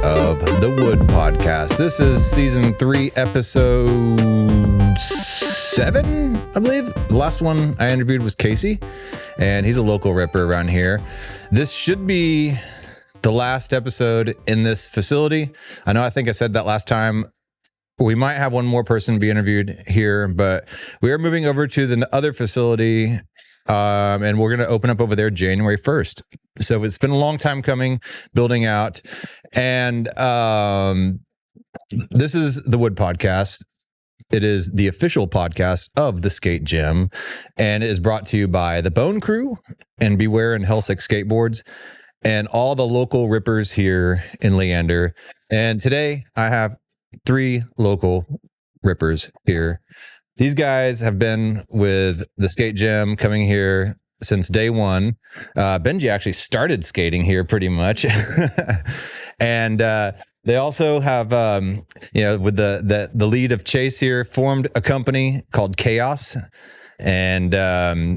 of the Wood Podcast. This is season 3, episode 7, I believe. The last one I interviewed was Casey, and he's a local ripper around here. This should be the last episode in this facility. I think I said that last time. We might have one more person be interviewed here, but we are moving over to the other facility, and we're going to open up over there January 1st. So it's been a long time coming, building out. And this is the Wood Podcast. It is the official podcast of the skate gym, and it is brought to you by the Bone Crew and Beware and Hellsick Skateboards and all the local rippers here in Leander. And today I have 3 local rippers here. These guys have been with the skate gym, coming here since day one. Benji actually started skating here pretty much. And they also have, with the lead of Chase here, formed a company called Khaos. And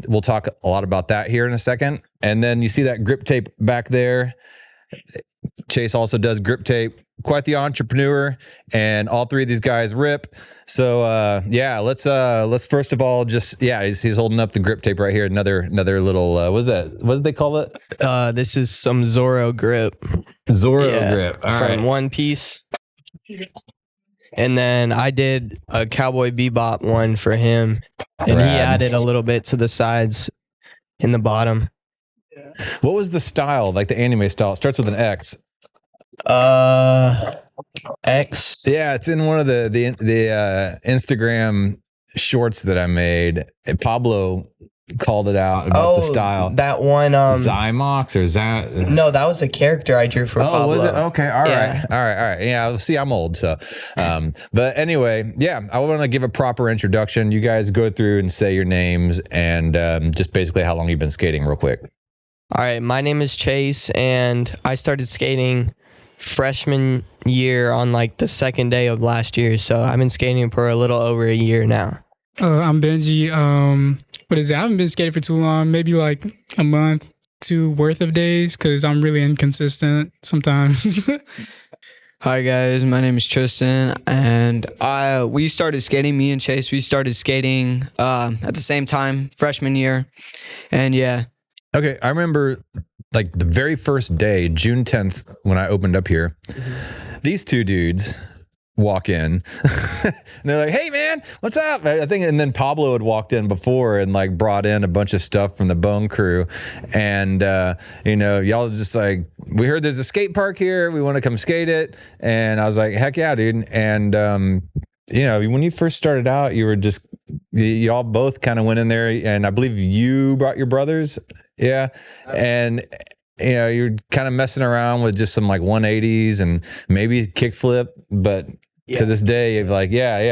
we'll talk a lot about that here in a second. And then you see that grip tape back there. Chase also does grip tape. Quite the entrepreneur, and all 3 of these guys rip. So let's first of all he's holding up the grip tape right here. Another little what did they call it? This is some Zorro grip. Grip. All from right. One Piece. And then I did a Cowboy Bebop one for him, and Rad. he added a little bit to the sides in the bottom. What was the style? Like the anime style? It starts with an X. X. Yeah, it's in one of the Instagram shorts that I made. Pablo called it out about the style. That one. Zymox or Zy. No, that was a character I drew for Pablo. Oh, was it? Okay. All Yeah. right. Yeah. See, I'm old. So, but anyway, I want to give a proper introduction. You guys go through and say your names and just basically how long you've been skating real quick. All right. My name is Chase, and I started skating freshman year on like the second day of last year. So I've been skating for a little over a year now. I'm Benji. What is it? I haven't been skating for too long, maybe like a month, 2 worth of days, because I'm really inconsistent sometimes. Hi guys, my name is Tristin, and we started skating, me and Chase, we started skating at the same time, freshman year, and yeah. Okay, I remember like the very first day, June 10th, when I opened up here, these 2 dudes walk in and they're like, "Hey man, what's up?" I think, and then Pablo had walked in before and like brought in a bunch of stuff from the Bone Crew, and y'all just like, "We heard there's a skate park here, we want to come skate it." And I was like, "Heck yeah, dude." And when you first started out, you were just, y'all both kind of went in there, and I believe you brought your brothers. Yeah. And you're kind of messing around with just some like 180s and maybe kickflip, but to this day, you're like,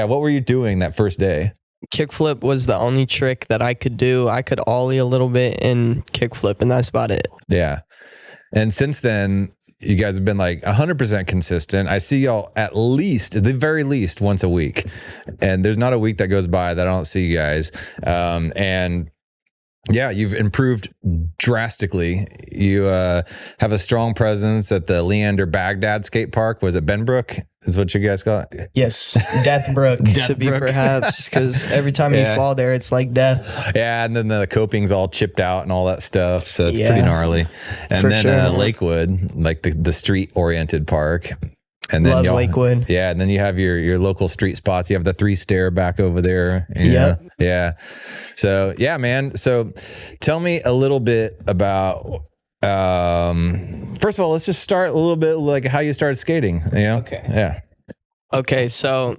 what were you doing that first day? Kickflip was the only trick that I could do. I could ollie a little bit and kickflip, and that's about it. Yeah. And since then, you guys have been like 100% consistent. I see y'all at the very least once a week, and there's not a week that goes by that I don't see you guys. And yeah, you've improved drastically. You have a strong presence at the Leander Baghdad skate park. Was it Benbrook? Is what you guys call it? Yes, Deathbrook to be perhaps, because every time you fall there, it's like death. Yeah, and then the coping's all chipped out and all that stuff, so it's pretty gnarly. And then Lakewood, like the street-oriented park. And then Love Lakewood. Yeah, and then you have your local street spots. You have the 3 stair back over there. Yeah. So yeah, man. So tell me a little bit about. First of all, let's just start a little bit like how you started skating. Okay. Yeah. Okay, so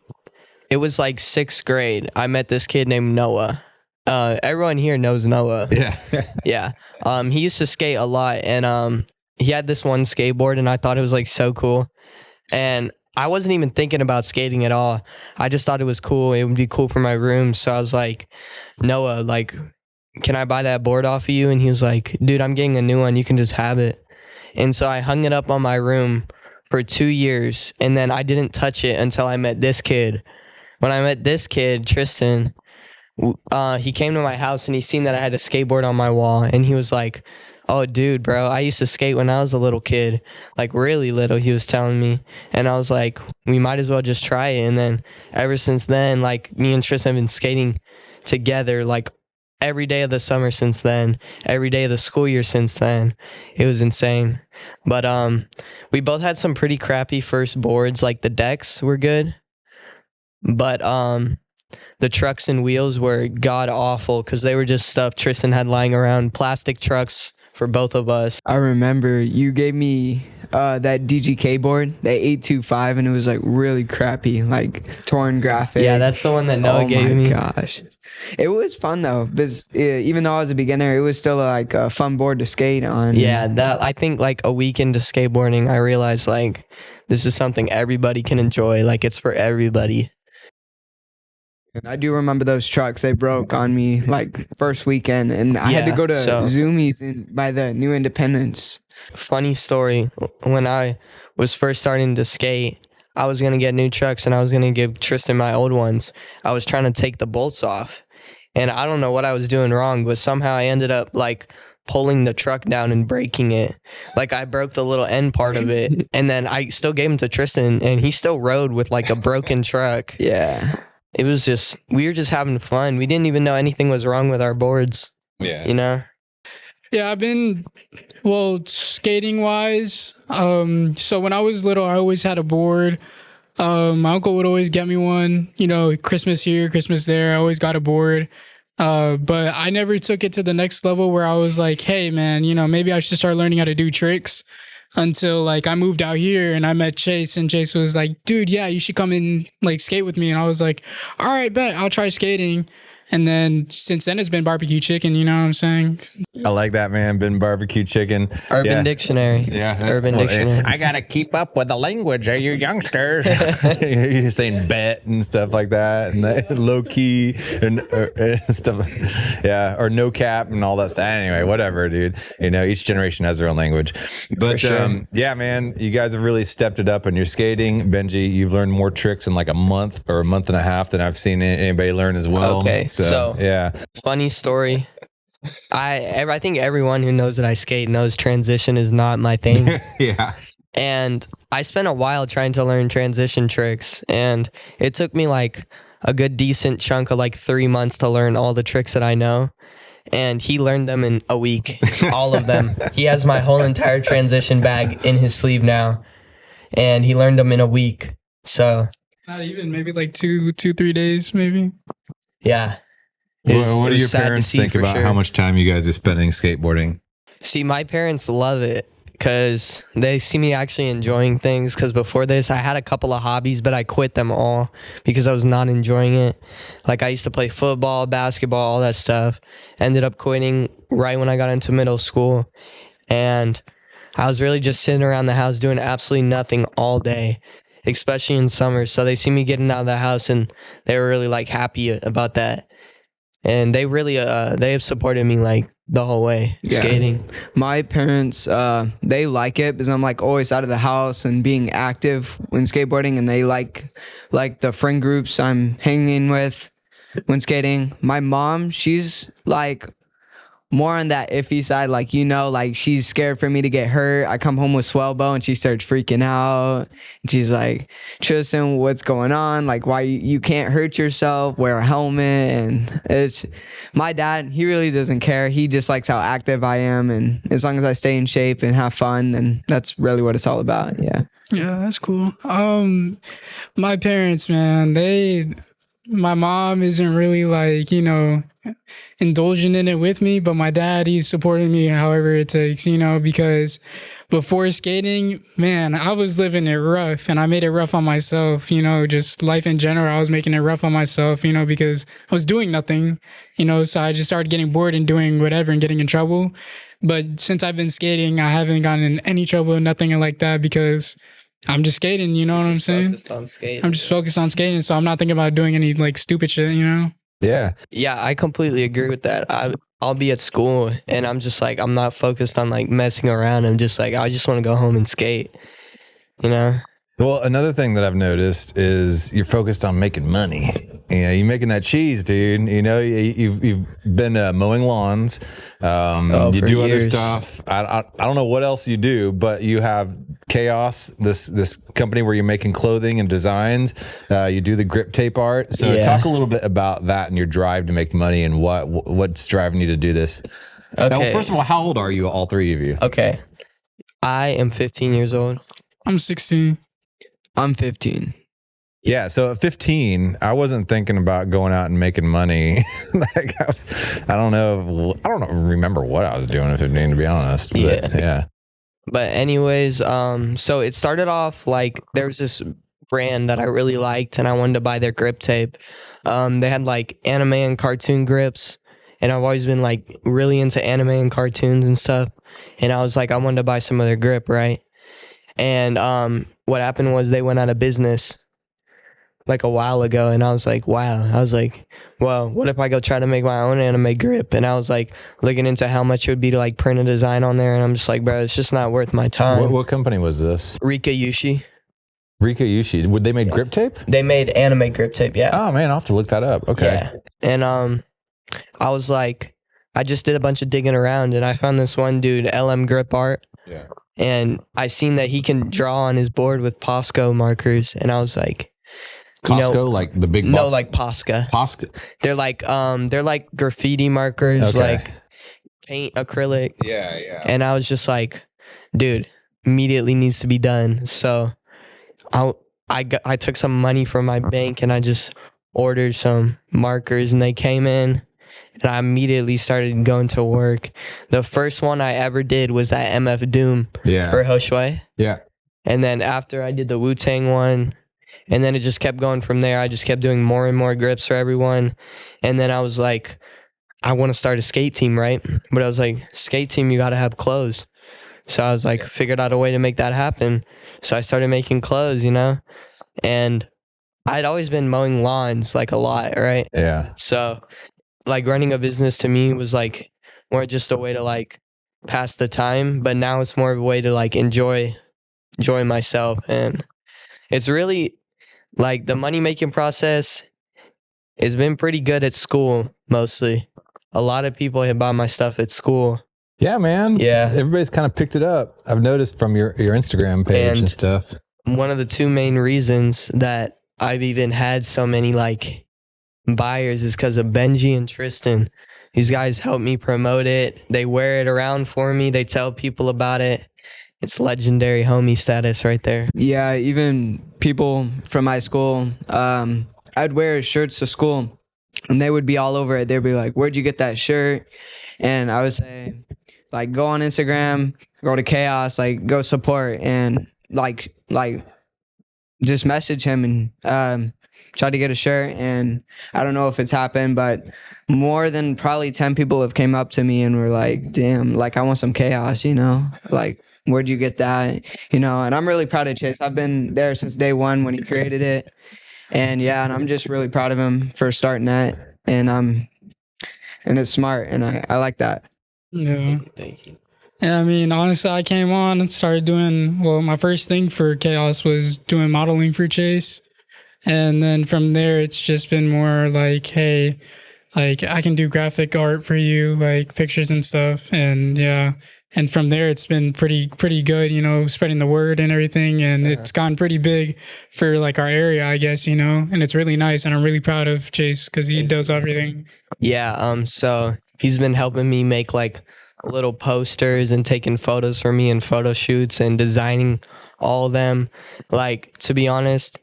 it was like 6th grade. I met this kid named Noah. Everyone here knows Noah. Yeah. Yeah. He used to skate a lot, and he had this one skateboard, and I thought it was like so cool. And I wasn't even thinking about skating at all. I just thought it was cool. It would be cool for my room. So I was like, Noah, like, can I buy that board off of you? And he was like, dude, I'm getting a new one. You can just have it. And so I hung it up on my room for 2 years. And then I didn't touch it until I met this kid. When I met this kid, Tristin, he came to my house and he seen that I had a skateboard on my wall. And he was like, Oh, dude, bro, I used to skate when I was a little kid, like really little, he was telling me. And I was like, we might as well just try it. And then ever since then, like me and Tristan have been skating together like every day of the summer since then, every day of the school year since then. It was insane. But we both had some pretty crappy first boards. Like the decks were good, but the trucks and wheels were god awful because they were just stuff Tristan had lying around, plastic trucks for both of us. I remember you gave me that DGK board, the 825, and it was like really crappy, like torn graphic. Yeah, that's the one that Noah gave me. Oh my gosh. It was fun though, because even though I was a beginner, it was still like a fun board to skate on. Yeah, that I think like a week into skateboarding, I realized like this is something everybody can enjoy. Like it's for everybody. And I do remember those trucks. They broke on me like first weekend, and I had to go to Zoomies by the New Independence. Funny story. When I was first starting to skate, I was going to get new trucks and I was going to give Tristan my old ones. I was trying to take the bolts off, and I don't know what I was doing wrong, but somehow I ended up like pulling the truck down and breaking it. Like I broke the little end part of it, and then I still gave him to Tristan, and he still rode with like a broken truck. Yeah. It was just, we were just having fun. We didn't even know anything was wrong with our boards. Yeah. You know? Yeah, I've been, well, skating wise. So when I was little, I always had a board. My uncle would always get me one, you know, Christmas here, Christmas there. I always got a board. But I never took it to the next level where I was like, hey, man, you know, maybe I should start learning how to do tricks. Until like I moved out here and I met Chase, and Chase was like, dude, yeah, you should come and like skate with me. And I was like, all right, bet, I'll try skating. And then since then it's been barbecue chicken, you know what I'm saying? I like that, man. Been barbecue chicken. Urban Dictionary. Yeah. Urban Dictionary. I got to keep up with the language of you youngsters. You're saying bet and stuff like that, and low key and stuff. Yeah. Or no cap and all that stuff. Anyway, whatever, dude. You know, each generation has their own language. But sure. yeah, man, you guys have really stepped it up in your skating. Benji, you've learned more tricks in like a month or a month and a half than I've seen anybody learn as well. Okay. So yeah. Funny story. I think everyone who knows that I skate knows transition is not my thing. Yeah. And I spent a while trying to learn transition tricks, and it took me like a good decent chunk of like 3 months to learn all the tricks that I know. And he learned them in a week, all of them. He has my whole entire transition bag in his sleeve now, and he learned them in a week. So not even, maybe like 2-3 days, maybe. Yeah. What do your parents think about how much time you guys are spending skateboarding? See, my parents love it because they see me actually enjoying things. Because before this, I had a couple of hobbies, but I quit them all because I was not enjoying it. Like I used to play football, basketball, all that stuff. Ended up quitting right when I got into middle school. And I was really just sitting around the house doing absolutely nothing all day, especially in summer. So they see me getting out of the house, and they were really like happy about that. And they really, they have supported me like the whole way skating. My parents, they like it because I'm like always out of the house and being active when skateboarding, and they like the friend groups I'm hanging with when skating. My mom, she's like more on that iffy side, like, you know, like she's scared for me to get hurt. I come home with swellbow and she starts freaking out. And she's like, Tristan, what's going on? Like, why you can't hurt yourself? Wear a helmet. And it's my dad, he really doesn't care. He just likes how active I am, and as long as I stay in shape and have fun, then that's really what it's all about. Yeah. Yeah, that's cool. My parents, man, my mom isn't really like, you know, indulging in it with me, but my dad, he's supporting me however it takes, you know, because before skating, man, I was living it rough, and I made it rough on myself, you know, just life in general. I was making it rough on myself, you know, because I was doing nothing, you know, so I just started getting bored and doing whatever and getting in trouble. But since I've been skating, I haven't gotten in any trouble, nothing like that, because I'm just skating, you know what I'm saying? I'm just focused on skating, so I'm not thinking about doing any like stupid shit, you know? Yeah. Yeah, I completely agree with that. I'll be at school and I'm just like, I'm not focused on like messing around. I'm just like, I just want to go home and skate, you know? Well, another thing that I've noticed is you're focused on making money. Yeah, you making that cheese, dude. You know, you've been mowing lawns. You for do other years. stuff. I don't know what else you do, but you have Khaos, this company where you're making clothing and designs. You do the grip tape art. So Yeah. talk a little bit about that and your drive to make money and what's driving you to do this. Now, Okay. first of all, how old are you, all three of you? Okay. I am 15 years old. I'm 16. I'm 15. Yeah, so at 15, I wasn't thinking about going out and making money. Like, I don't remember what I was doing at 15, to be honest. But, yeah. But anyways, so it started off like there was this brand that I really liked and I wanted to buy their grip tape. They had like anime and cartoon grips, and I've always been like really into anime and cartoons and stuff. And I was like, I wanted to buy some of their grip, right? And what happened was they went out of business like a while ago, and I was like, wow. I was like, well, what if I go try to make my own anime grip? And I was like looking into how much it would be to like print a design on there, and I'm just like, bro, it's just not worth my time. What company was this? Rika Yushi. Rika Yushi. Would they made grip tape? They made anime grip tape, yeah. Oh man, I'll have to look that up. Okay. Yeah. And I was like, I just did a bunch of digging around, and I found this one dude, LM Grip Art. Yeah. And I seen that he can draw on his board with Posco markers, and I was like, Costco, like the big box? No, like Posca. Posca. They're like graffiti markers, Okay. like paint acrylic. Yeah. And I was just like, dude, immediately needs to be done. So I took some money from my bank and I just ordered some markers, and they came in, and I immediately started going to work. The first one I ever did was that MF Doom for Hoshui. Yeah. And then after I did the Wu-Tang one, and then it just kept going from there. I just kept doing more and more grips for everyone. And then I was like, I want to start a skate team, right? But I was like, skate team, you got to have clothes. So I was like, figured out a way to make that happen. So I started making clothes, you know? And I'd always been mowing lawns like a lot, right? Yeah. So like running a business to me was like more just a way to like pass the time. But now it's more of a way to like enjoy myself. And it's really like the money making process has been pretty good at school mostly. A lot of people have bought my stuff at school. Yeah, man. Yeah. Everybody's kind of picked it up. I've noticed from your Instagram page and stuff. One of the two main reasons that I've even had so many like buyers is because of Benji and Tristin. These guys help me promote it. They wear it around for me. They tell people about it. It's legendary homie status right there. Yeah, even people from my school, I'd wear shirts to school and they would be all over it. They'd be like, where'd you get that shirt? And I would say, like, go on Instagram, go to Khaos, like, go support, and like just message him and try to get a shirt. And I don't know if it's happened, but more than probably 10 people have came up to me and were like, damn, like, I want some Khaos, you know? Like, where'd you get that? You know, and I'm really proud of Chase. I've been there since day one when he created it. And yeah, and I'm just really proud of him for starting that. And it's smart, and I like that. Yeah. Thank you. Yeah, I mean, honestly, I came on and started doing, well, my first thing for Khaos was doing modeling for Chase. And then from there, it's just been more like, hey, like, I can do graphic art for you, like pictures and stuff. And yeah. And from there, it's been pretty good, you know, spreading the word and everything. And it's gone pretty big for like our area, I guess, you know, and it's really nice. And I'm really proud of Chase because he does everything. Yeah. So he's been helping me make like little posters and taking photos for me and photo shoots and designing all of them. Like, to be honest,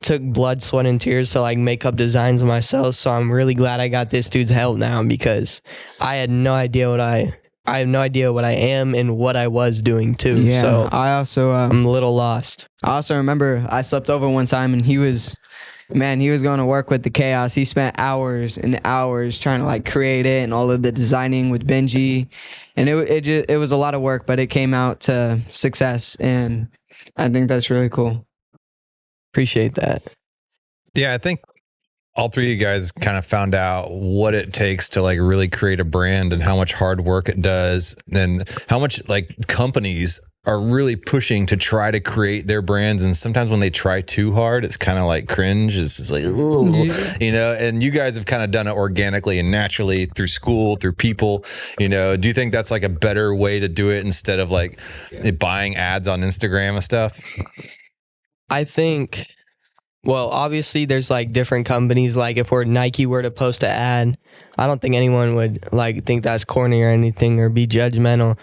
took blood, sweat, and tears to like make up designs myself. So I'm really glad I got this dude's help now, because I had no idea what I have no idea what I am and what I was doing too. Yeah, So I also I'm a little lost. I also remember I slept over one time, and he was going to work with the Khaos. He spent hours and hours trying to like create it and all of the designing with Benji, and it was a lot of work, but it came out to success, and I think that's really cool. Appreciate that. Yeah, I think all three of you guys kind of found out what it takes to like really create a brand and how much hard work it does, and how much like companies are really pushing to try to create their brands, and sometimes when they try too hard, it's kind of like cringe. It's just like, ooh, you know. And you guys have kind of done it organically and naturally through school, through people. You know, do you think that's like a better way to do it instead of like buying ads on Instagram and stuff? I think, well, obviously there's like different companies. Like if Nike were to post an ad, I don't think anyone would like think that's corny or anything or be judgmental.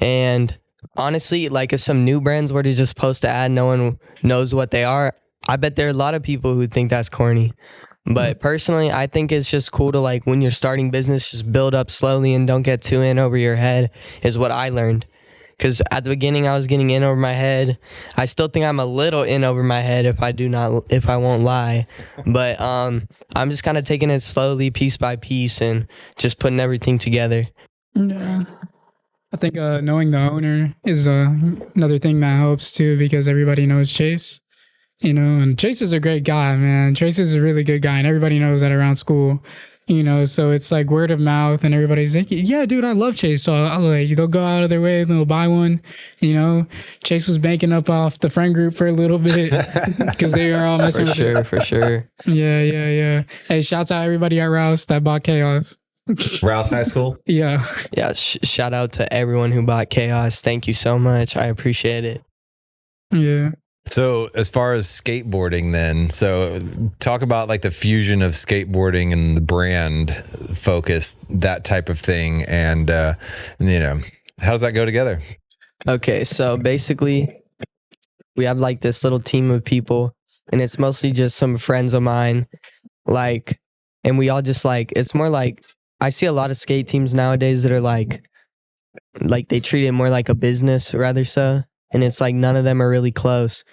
And honestly, like if some new brands were to just post an ad, no one knows what they are, I bet there are a lot of people who think that's corny. But personally, I think it's just cool to, like, when you're starting business, just build up slowly and don't get too in over your head, is what I learned. Because at the beginning, I was getting in over my head. I still think I'm a little in over my head if I won't lie. But I'm just kind of taking it slowly, piece by piece, and just putting everything together. Yeah. I think knowing the owner is another thing that helps too, because everybody knows Chase, you know, and Chase is a great guy, man. Chase is a really good guy, and everybody knows that around school, you know, so it's like word of mouth, and everybody's like, yeah, dude, I love Chase. So I'll like, they'll go out of their way and they'll buy one, you know. Chase was banking up off the friend group for a little bit because they were all messing with it. For sure. Yeah. Hey, shouts out everybody at Rouse that bought Khaos. Rouse High School? Yeah. Yeah, shout out to everyone who bought Khaos. Thank you so much. I appreciate it. Yeah. So as far as skateboarding then, so talk about like the fusion of skateboarding and the brand focus, that type of thing. And, you know, how does that go together? Okay, so basically we have like this little team of people, and it's mostly just some friends of mine, like, and we all just like, it's more like, I see a lot of skate teams nowadays that are like they treat it more like a business rather so. And it's like none of them are really close.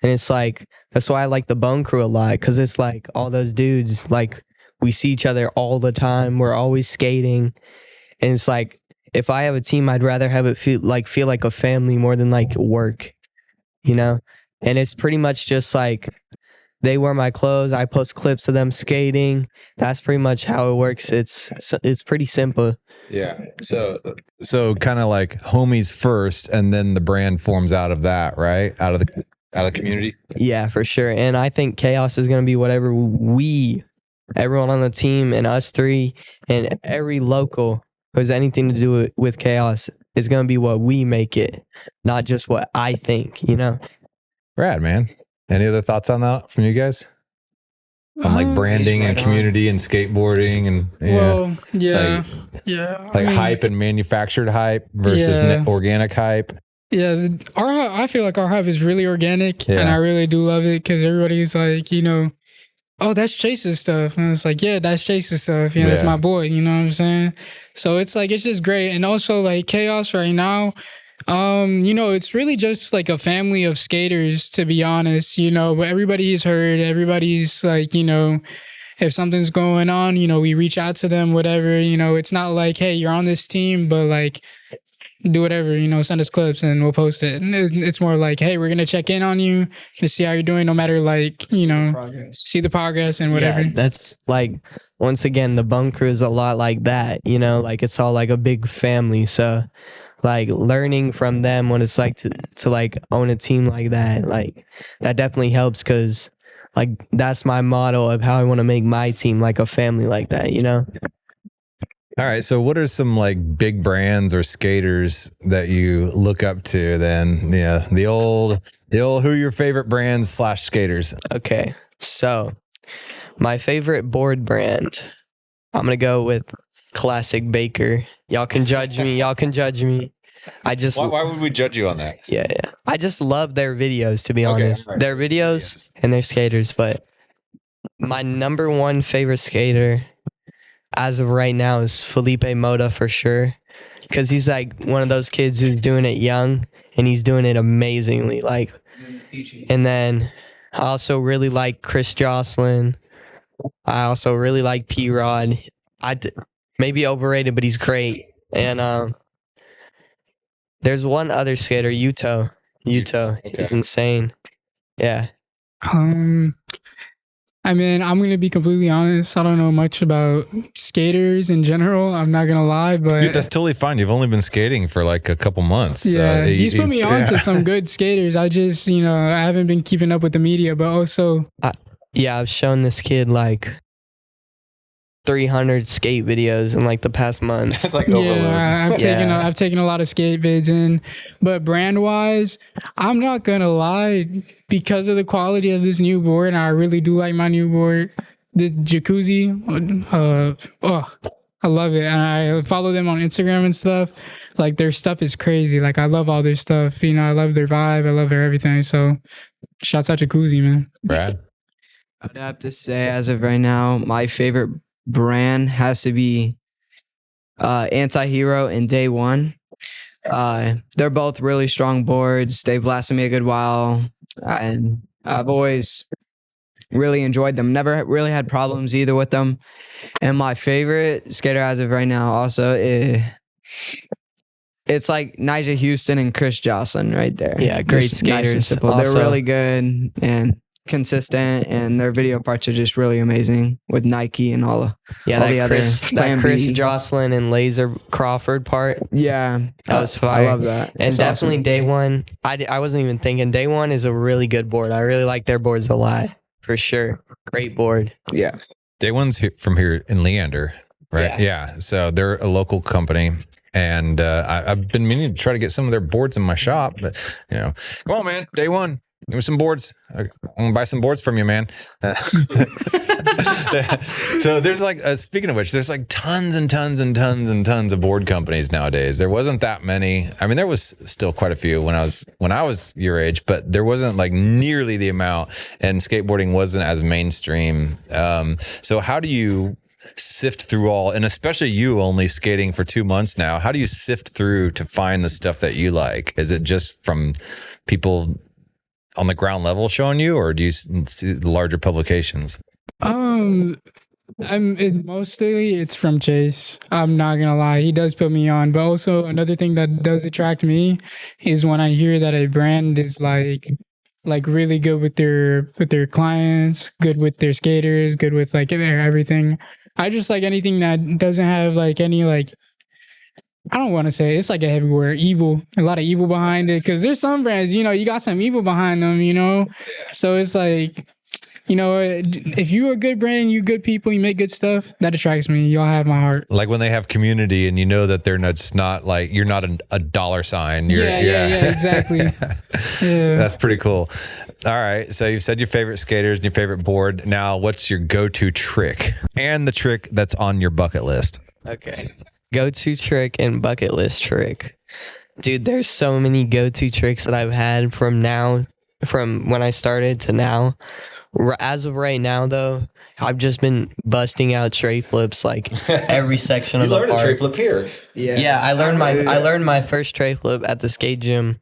And it's like, that's why I like the Bone Crew a lot, because it's like all those dudes, like we see each other all the time. We're always skating. And it's like, if I have a team, I'd rather have it feel like a family more than like work, you know? And it's pretty much just like, they wear my clothes. I post clips of them skating. That's pretty much how it works. It's pretty simple. Yeah. So kind of like homies first, and then the brand forms out of that, right? Out of the community. Yeah, for sure. And I think Khaos is going to be whatever everyone on the team and us three and every local who has anything to do with Khaos is going to be what we make it, not just what I think, you know? Rad, man. Any other thoughts on that from you guys? On like branding and community and skateboarding and like hype and manufactured hype versus organic hype. Yeah, I feel like our hype is really organic, and I really do love it because everybody's like, you know, oh, that's Chase's stuff, and it's like, yeah, that's Chase's stuff. Yeah, that's my boy. You know what I'm saying? So it's like, it's just great, and also like Khaos right now. You know, it's really just like a family of skaters, to be honest, you know, but everybody's heard, everybody's like, you know, if something's going on, you know, we reach out to them, whatever, you know, it's not like, hey, you're on this team, but like, do whatever, you know, send us clips and we'll post it. And it's more like, hey, we're going to check in on you, to see how you're doing, no matter like, you know, see the progress and whatever. Yeah, that's like, once again, the Bone Crew is a lot like that, you know, like it's all like a big family. So like learning from them what it's like to like own a team like that, like that definitely helps, because like that's my model of how I want to make my team, like a family like that, you know? All right. So what are some like big brands or skaters that you look up to then? Yeah. The old, who are your favorite brands / skaters? Okay. So my favorite board brand, I'm going to go with Classic Baker. Y'all can judge me. Why would we judge you on that? Yeah. I just love their videos, to be honest. Right. Their videos and their skaters. But my number one favorite skater as of right now is Felipe Mota, for sure. Because he's like one of those kids who's doing it young and he's doing it amazingly. Like, and then I also really like Chris Jocelyn. I also really like P-Rod. Maybe overrated, but he's great. And there's one other skater, Yuto. Yuto is insane. Yeah. I mean, I'm gonna be completely honest. I don't know much about skaters in general. I'm not gonna lie, but Dude, that's totally fine. You've only been skating for like a couple months. yeah, he's put me on to some good skaters. I just, I haven't been keeping up with the media, but also, I've shown this kid like 300 skate videos in like the past month. It's like overload. yeah, I've taken a lot of skate vids in, but brand wise, I'm not gonna lie, because of the quality of this new board, and I really do like my new board, the Jacuzzi. I love it, and I follow them on Instagram and stuff. Like their stuff is crazy. Like I love all their stuff. I love their vibe. I love their everything. So, shouts out Jacuzzi, man. Brad. I'd have to say, as of right now, my favorite brand has to be Anti-Hero and Day One. They're both really strong boards. They've lasted me a good while, and I've always really enjoyed them. Never really had problems either with them. And my favorite skater as of right now also it's like Nigel Houston and Chris Jocelyn right there. Yeah, great Just nice and skaters. simple. They're Also- really good and consistent, and their video parts are just really amazing with Nike and all Yeah, all the other that Plan Chris B. Jocelyn and Laser Crawford part. Yeah, That was I fire. love that. And It's definitely awesome. Day One. I wasn't even thinking. Day One is a really good board. I really like their boards a lot, for sure. Great board. Yeah, Day One's from here in Leander, right? Yeah. So they're a local company. And I've been meaning to try to get some of their boards in my shop, but come on, man. Day One, give me some boards. I'm gonna buy some boards from you, man. So there's like, speaking of which, there's like tons and tons and tons and tons of board companies nowadays. There wasn't that many. I mean, there was still quite a few when I was your age, but there wasn't like nearly the amount, and skateboarding wasn't as mainstream. So how do you sift through all, and especially you only skating for 2 months now, how do you sift through to find the stuff that you like? Is it just from people on the ground level showing you, or do you see the larger publications? Mostly it's from Chase. I'm not gonna lie, he does put me on. But also another thing that does attract me is when I hear that a brand is like really good with their clients, good with their skaters, good with like their everything. I just like anything that doesn't have like any like, I don't want to say it's like a heavy word, evil, a lot of evil behind it. Cause there's some brands, you got some evil behind them, So it's like, if you are a good brand, you good people, you make good stuff, that attracts me. Y'all have my heart. Like when they have community and you know that they're not just not like, you're not a dollar sign. You're, Yeah, exactly. Yeah. That's pretty cool. All right. So you've said your favorite skaters and your favorite board. Now, what's your go-to trick and the trick that's on your bucket list? Okay. Go-to trick and bucket list trick. Dude, there's so many go-to tricks that I've had from when I started to now. As of right now, though, I've just been busting out tray flips like every section of the park. flip here. Yeah, I learned my first tray flip at the skate gym,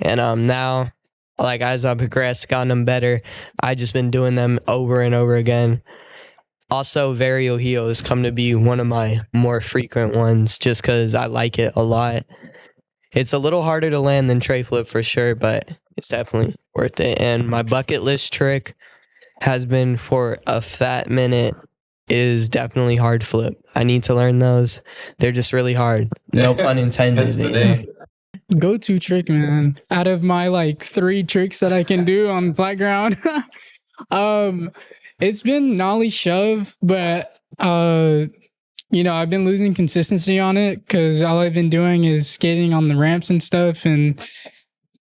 and now, like as I progressed, gotten them better. I just been doing them over and over again. Also, Vario heel has come to be one of my more frequent ones, just because I like it a lot. It's a little harder to land than tray flip for sure, but it's definitely worth it. And my bucket list trick has been for a fat minute is definitely hard flip. I need to learn those. They're just really hard. No pun intended. Go-to trick, man. Out of my like 3 tricks that I can do on flat ground, it's been nollie shove, but I've been losing consistency on it because all I've been doing is skating on the ramps and stuff, and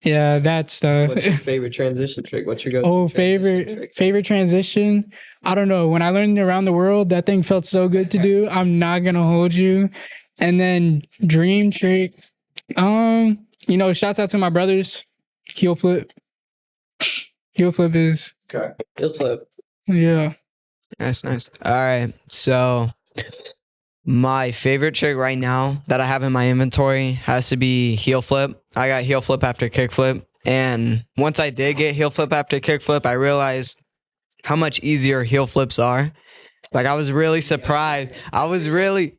yeah, that stuff. What's your favorite transition trick? What's your go-to? Oh, favorite transition. I don't know. When I learned around the world, that thing felt so good to do. I'm not gonna hold you. And then dream trick. Shouts out to my brothers. Heel flip. Heel flip is Okay. Heel flip. yeah. that's nice. All right, so my favorite trick right now that I have in my inventory has to be heel flip. I got heel flip after kick flip, and once I did get heel flip after kick flip, I realized how much easier heel flips are. Like I was really surprised. I was really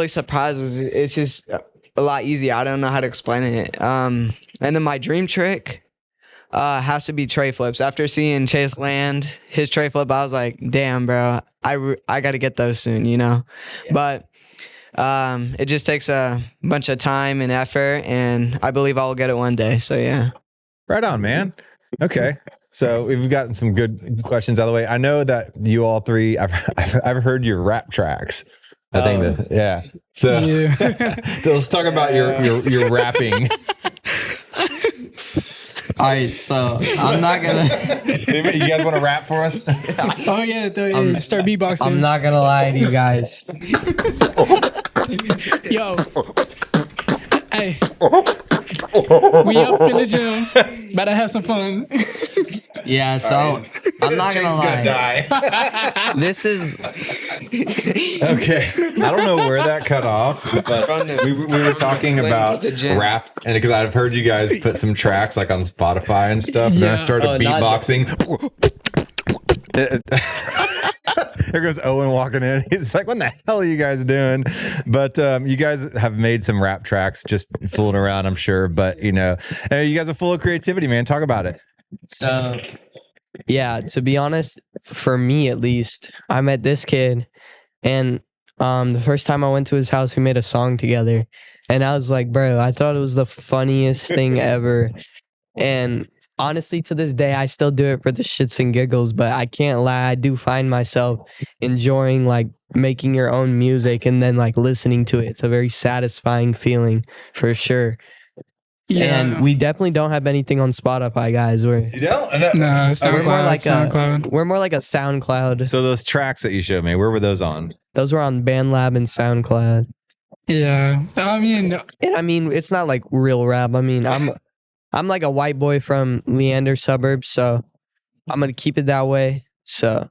surprised. It's just a lot easier. I don't know how to explain it. And then my dream trick, has to be tray flips. After seeing Chase land his tray flip, I was like, damn, bro, I got to get those soon, you know? Yeah. But it just takes a bunch of time and effort, and I believe I'll get it one day. So, yeah. Right on, man. Okay. So we've gotten some good questions out of the way. I know that you all three, I've heard your rap tracks. I think that, yeah. So, so let's talk about your rapping. All right, so I'm not gonna. You guys want to rap for us? Oh yeah, start beatboxing. I'm not gonna lie to you guys. Yo, hey, we up in the gym. About to have some fun. Yeah, so I'm not gonna lie. Die. This is Okay. I don't know where that cut off, but we were talking about rap, and because I've heard you guys put some tracks like on Spotify and stuff, and then I started beatboxing. There goes Owen walking in. He's like, what the hell are you guys doing? But you guys have made some rap tracks just fooling around, I'm sure. But, you know, hey, you guys are full of creativity, man. Talk about it. so. Yeah, to be honest, for me at least, I met this kid, and the first time I went to his house, we made a song together, and I was like, bro, I thought it was the funniest thing ever, and honestly, to this day, I still do it for the shits and giggles, but I can't lie, I do find myself enjoying like making your own music and then like listening to it. It's a very satisfying feeling for sure. Yeah, And we definitely don't have anything on Spotify, guys. You don't? no, SoundCloud. We're more like SoundCloud. We're more like a SoundCloud. So those tracks that you showed me, where were those on? Those were on BandLab and SoundCloud. Yeah, I mean, And I mean, it's not like real rap. I mean, I'm like a white boy from Leander suburbs, so I'm gonna keep it that way. So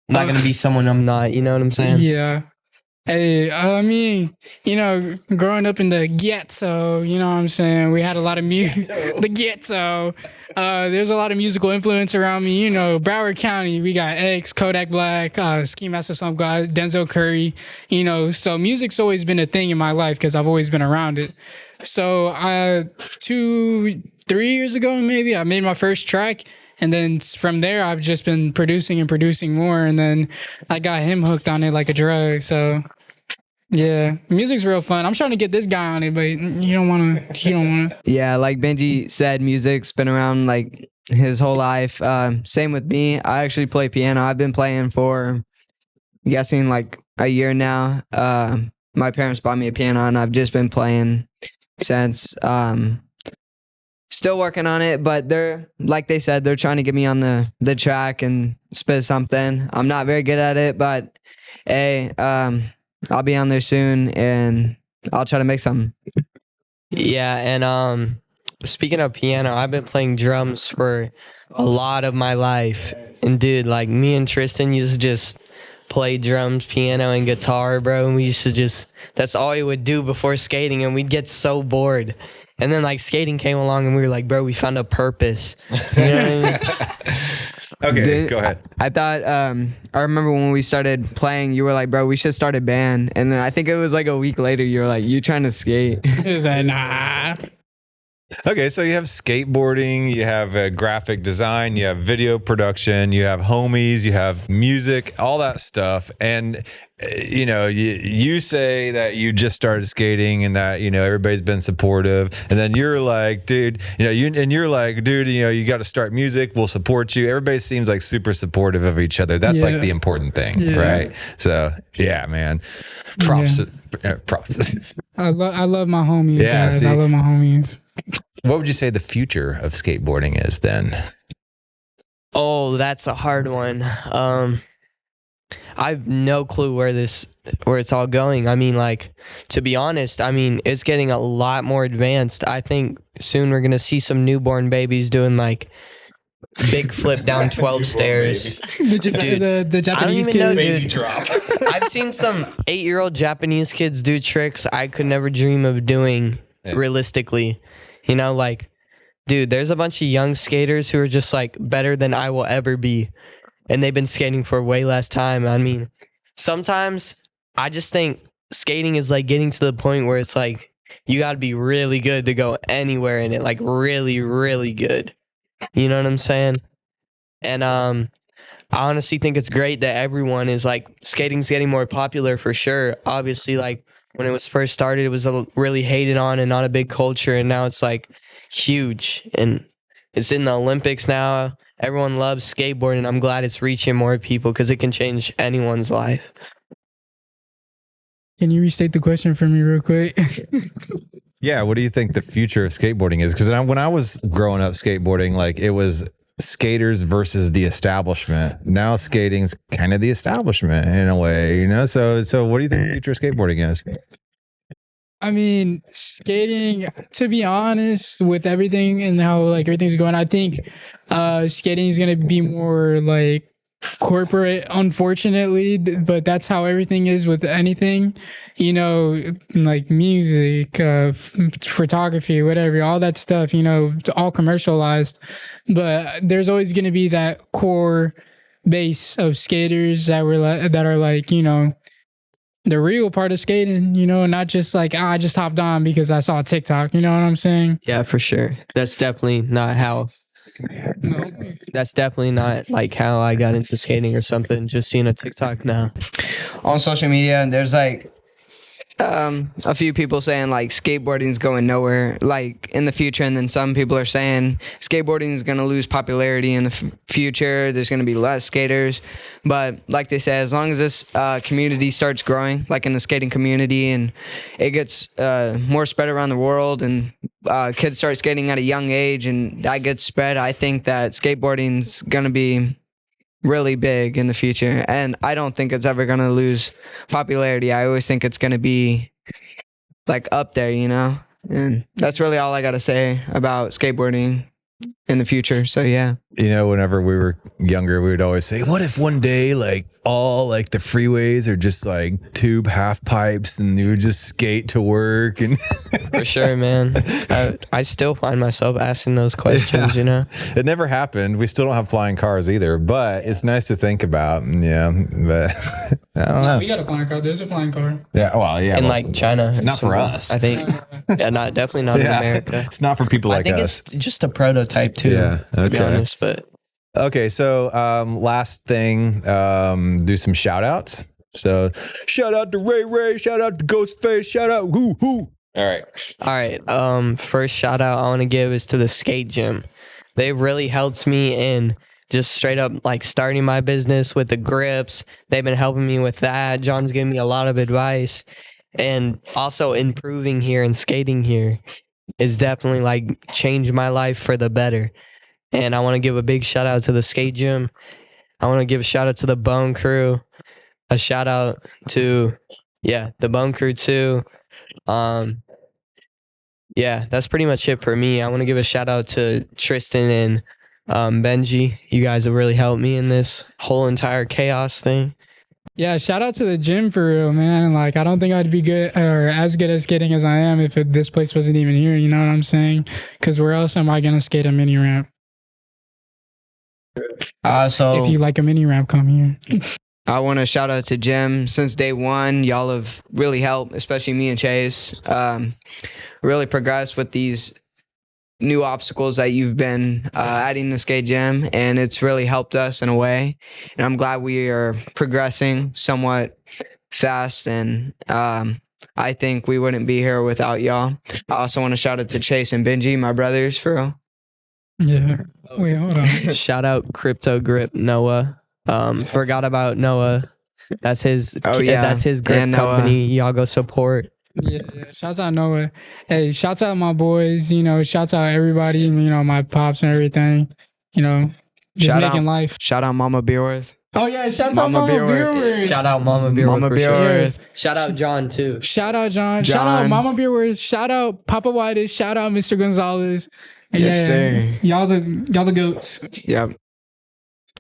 I'm not gonna be someone I'm not. You know what I'm saying? yeah. Hey, I mean, you know, growing up in the ghetto, you know what I'm saying? We had a lot of music. The ghetto. There's a lot of musical influence around me. You know, Broward County, we got X, Kodak Black, Ski Master Slump God, Denzel Curry. You know, so music's always been a thing in my life because I've always been around it. So 2-3 years ago, maybe, I made my first track. And then from there, I've just been producing and producing more. And then I got him hooked on it like a drug. So, yeah, music's real fun. I'm trying to get this guy on it, but he don't want to. Yeah, like Benji said, music's been around like his whole life. Same with me. I actually play piano. I've been playing for, I'm guessing, like a year now. My parents bought me a piano, and I've just been playing since. Still working on it, but they're, like they said, they're trying to get me on the track and spit something. I'm not very good at it, but hey, I'll be on there soon, and I'll try to make something. Yeah, and speaking of piano, I've been playing drums for a lot of my life. And dude, like me and Tristin used to just play drums, piano, and guitar, bro. And we used to just, that's all we would do before skating, and we'd get so bored. And then like skating came along, and we were like, bro, we found a purpose. You know what I mean? Okay, go ahead. I thought, I remember when we started playing, you were like, bro, we should start a band. And then I think it was like a week later, you were like, you trying to skate? He was like, nah. Okay, so you have skateboarding, you have graphic design, you have video production, you have homies, you have music, all that stuff. And, you know, you say that you just started skating and that, you know, everybody's been supportive. And then you're like, dude, you know, you're like, dude, you know, you got to start music. We'll support you. Everybody seems like super supportive of each other. That's like the important thing, right? So, yeah, man. Props. Props. I love my homies, Yeah, guys. see? I love my homies. What would you say the future of skateboarding is then? Oh, that's a hard one. I have no clue where it's all going. I mean, like, to be honest, I mean, it's getting a lot more advanced. I think soon we're gonna see some newborn babies doing like big flip down 12 stairs. The Japanese I don't even know, kids. dude. I've seen some 8-year-old Japanese kids do tricks I could never dream of doing realistically. You know, like, dude, there's a bunch of young skaters who are just like better than I will ever be. And they've been skating for way less time. I mean, sometimes I just think skating is like getting to the point where it's like you got to be really good to go anywhere in it, like really, really good. You know what I'm saying? And I honestly think it's great that everyone is like skating's getting more popular for sure. Obviously, like when it was first started, it was really hated on and not a big culture, and now it's like huge and it's in the Olympics now. Everyone loves skateboarding. I'm glad it's reaching more people because it can change anyone's life. Can you restate the question for me real quick? Yeah, what do you think the future of skateboarding is? Because when I was growing up skateboarding, like it was skaters versus the establishment. Now skating's kind of the establishment in a way, you know? So what do you think the future of skateboarding is? I mean, skating, to be honest, with everything and how like everything's going, I think skating is going to be more like corporate, unfortunately, but that's how everything is with anything, you know, like music, photography, whatever, all that stuff, you know, all commercialized. But there's always going to be that core base of skaters that are like, you know, the real part of skating, you know, not just like, I just hopped on because I saw TikTok, you know what I'm saying? Yeah, for sure. That's definitely not how. No. That's definitely not like how I got into skating or something. Just seeing a TikTok now. On social media, there's like a few people saying like skateboarding's going nowhere like in the future, and then some people are saying skateboarding is going to lose popularity in the future. There's going to be less skaters, but like they say, as long as this community starts growing, like in the skating community, and it gets more spread around the world, and kids start skating at a young age and that gets spread, I think that skateboarding's going to be really big in the future, and I don't think it's ever going to lose popularity. I always think it's going to be like up there, you know? And that's really all I got to say about skateboarding in the future. So yeah. You know, whenever we were younger, we would always say, what if one day like all like the freeways are just like tube half pipes and you would just skate to work? And For sure, man. I still find myself asking those questions, you know? It never happened. We still don't have flying cars either, but it's nice to think about. Yeah, but I don't know. We got a flying car. There's a flying car. Yeah, well, yeah. In well, like China. not for us. I think. Yeah, definitely not in America. It's not for people I like think us. it's just a prototype too, to be honest. But Okay, so last thing, do some shout outs. So shout out to Ray, shout out to Ghostface, shout out who. All right. First shout out I want to give is to the skate gym. They really helped me in just straight up like starting my business with the grips. They've been helping me with that. John's giving me a lot of advice, and also improving here and skating here is definitely like changed my life for the better. And I want to give a big shout out to the skate gym. I want to give a shout out to the Bone Crew. A shout out to, the Bone Crew too. That's pretty much it for me. I want to give a shout out to Tristin and Benji. You guys have really helped me in this whole entire chaos thing. Yeah, shout out to the gym for real, man. Like, I don't think I'd be good or as good at skating as I am if this place wasn't even here. You know what I'm saying? Because where else am I going to skate a mini ramp? So if you like a mini ramp, come here. I want to shout out to Jim. Since day one, y'all have really helped, especially me and Chase, really progressed with these new obstacles that you've been adding to skate gym, and it's really helped us in a way. And I'm glad we are progressing somewhat fast, and I think we wouldn't be here without y'all. I also want to shout out to Chase and Benji, my brothers, for real. Yeah. Wait, hold on. Shout out Crypto Grip Noah. Forgot about Noah. That's his. That's his grip company. Y'all go support. Yeah. Shouts out Noah. Hey, shouts out my boys. You know, shouts out everybody. You know, my pops and everything. You know, just Shout making out, life. Shout out Mama Beerworth. Oh yeah, shouts out Mama Beerworth. Shout out Mama Beerworth. Mama Beerworth. Shout out John too. Shout out John. Shout out Mama Beerworth. Shout out Papa Whitis. Shout out Mr. Gonzalez. Yes, sir. Y'all the goats. Yep.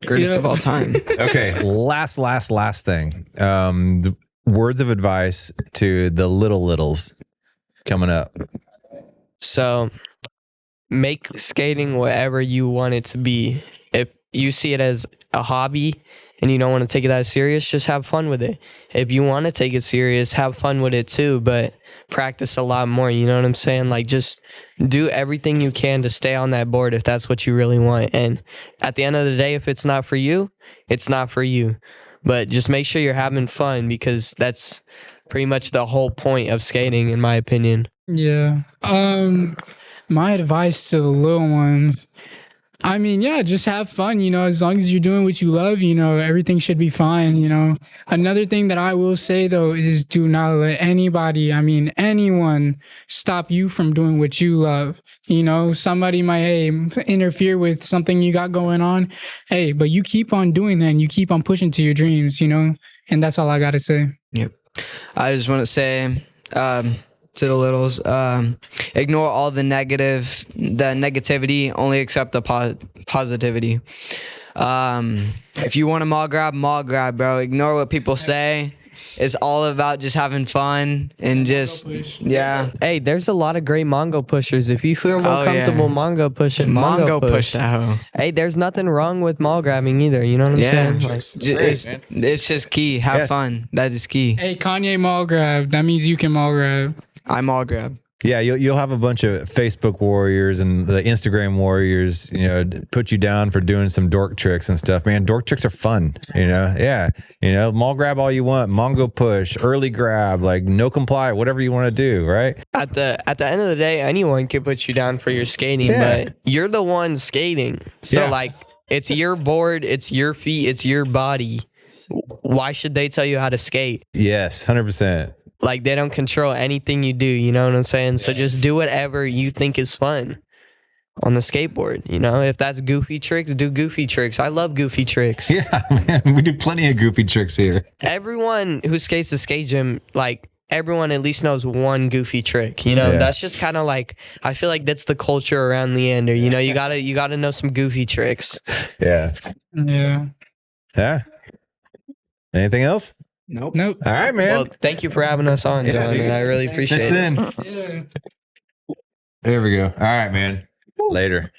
Greatest of all time. Okay, last thing. The words of advice to the littles coming up. So, make skating whatever you want it to be. If you see it as a hobby and you don't want to take it that serious, just have fun with it. If you want to take it serious, have fun with it too, but practice a lot more. You know what I'm saying? Like, just do everything you can to stay on that board if that's what you really want. And at the end of the day, if it's not for you, it's not for you. But just make sure you're having fun, because that's pretty much the whole point of skating, in my opinion. Yeah. My advice to the little ones, I mean, yeah, just have fun, as long as you're doing what you love, everything should be fine. Another thing that I will say though is, do not let anyone stop you from doing what you love. Somebody might, interfere with something you got going on. But you keep on doing that and you keep on pushing to your dreams, and that's all I got to say. Yep. I just want to say, to the littles, ignore all the negativity, only accept the positivity. If you want to mall grab, bro. Ignore what people say. It's all about just having fun and just, yeah. Hey, there's a lot of great Mongo pushers. If you feel more comfortable Mongo pushing, Mongo push that hoe. Hey, there's nothing wrong with mall grabbing either. You know what I'm saying? Like, it's just key. Have fun. That is key. Hey, Kanye mall grab. That means you can mall grab. I mall grab. Yeah, you'll have a bunch of Facebook warriors and the Instagram warriors, put you down for doing some dork tricks and stuff. Man, dork tricks are fun, Yeah, mall grab all you want, Mongo push, early grab, like no comply, whatever you want to do, right? At the end of the day, anyone can put you down for your skating, but you're the one skating. So like, it's your board, it's your feet, it's your body. Why should they tell you how to skate? Yes, 100%. Like, they don't control anything you do, you know what I'm saying? So just do whatever you think is fun on the skateboard. If that's goofy tricks, do goofy tricks. I love goofy tricks. Yeah, man, we do plenty of goofy tricks here. Everyone who skates the skate gym, like, everyone at least knows one goofy trick. That's just kind of like, I feel like that's the culture around the ender. You gotta know some goofy tricks. Yeah. Anything else? Nope. All right, man. Well, thank you for having us on, John, and I really appreciate it. There we go. All right, man. Later.